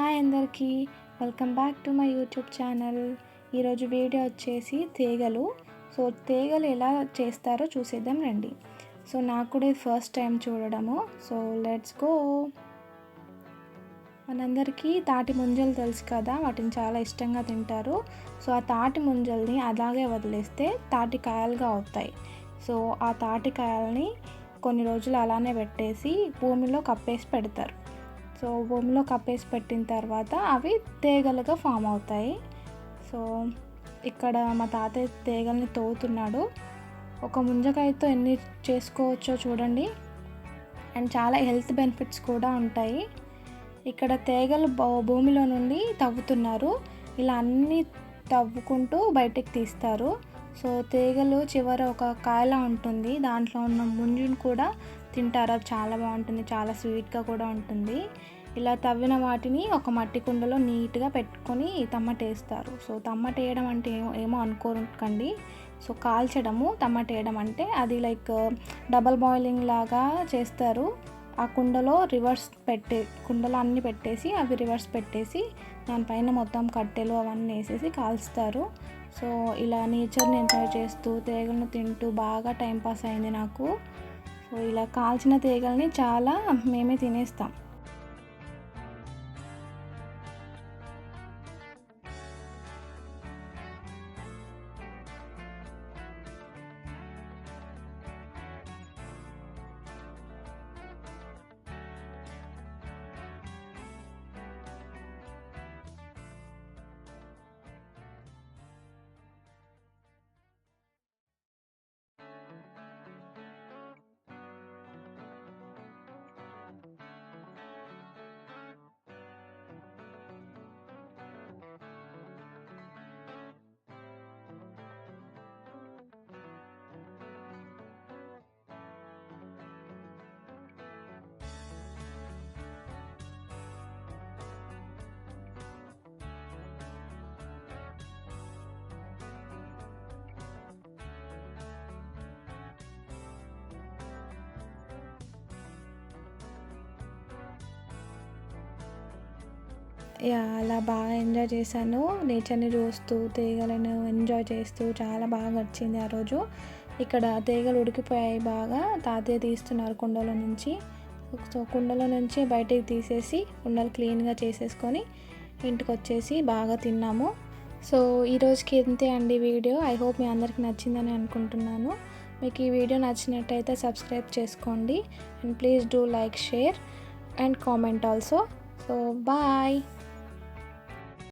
Hi అందరికీ, welcome back to my YouTube channel. ఈరోజు video వచ్చేసి తీగలు. తీగలు ఎలా చేస్తారో చూసేద్దాం రండి. నాకు కూడా ఇది ఫస్ట్ టైం చూడడము. Let's go. మనందరికీ తాటి ముంజలు తెలుసు కదా, వాటిని చాలా ఇష్టంగా తింటారు. ఆ తాటి ముంజల్ని అలాగే వదిలేస్తే తాటి కాయలుగా అవుతాయి. ఆ తాటి కాయల్ని కొన్ని రోజులు అలానే పెట్టేసి భూమిలో కప్పేసి పెడతారు. భూమిలో కప్పేసి పెట్టిన తర్వాత అవి తీగలుగా ఫామ్ అవుతాయి. ఇక్కడ మా తాతయ్య తీగల్ని తవ్వుతున్నాడు. ఒక ముంజకాయతో ఎన్ని చేసుకోవచ్చో చూడండి. అండ్ చాలా హెల్త్ బెనిఫిట్స్ కూడా ఉంటాయి. ఇక్కడ తీగలు భూమిలో నుండి తవ్వుతున్నారు. ఇలా అన్నీ తవ్వుకుంటూ బయటికి తీస్తారు. తీగలు చివర ఒక కాయలా ఉంటుంది. దాంట్లో ఉన్న ముంజును కూడా తింటారు. అది చాలా బాగుంటుంది, చాలా స్వీట్గా కూడా ఉంటుంది. ఇలా తవ్విన వాటిని ఒక మట్టి కుండలో నీట్గా పెట్టుకొని తమ్మటేస్తారు. తమ్మట వేయడం అంటే ఏమో అనుకోకండి. కాల్చడము. తమ్మట వేయడం అంటే అది లైక్ డబల్ బాయిలింగ్ లాగా చేస్తారు. ఆ కుండలో కుండలో అన్నీ పెట్టేసి అవి రివర్స్ పెట్టేసి దానిపైన మొత్తం కట్టెలు అవన్నీ వేసేసి కాల్స్తారు. ఇలా నేచర్ని ఎంజాయ్ చేస్తూ తీగలను తింటూ బాగా టైంపాస్ అయింది నాకు. ఇలా కాల్చిన తీగల్ని చాలా మేమే తినేస్తాం. అలా బాగా ఎంజాయ్ చేశాను. నేచర్ని చూస్తూ తీగలను ఎంజాయ్ చేస్తూ చాలా బాగా గడిచింది ఆ రోజు. ఇక్కడ తీగలు ఉడికిపోయాయి బాగా. తాతయ్య తీస్తున్నారు కుండలో నుంచి. కుండలో నుంచి బయటికి తీసేసి కుండలు క్లీన్గా చేసేసుకొని ఇంటికి వచ్చేసి బాగా తిన్నాము. ఈరోజుకి ఇంతే అండి వీడియో. ఐ హోప్ మీ అందరికి నచ్చిందని అనుకుంటున్నాను. మీకు ఈ వీడియో నచ్చినట్టయితే సబ్స్క్రైబ్ చేసుకోండి. And please do like, share and comment also. Bye.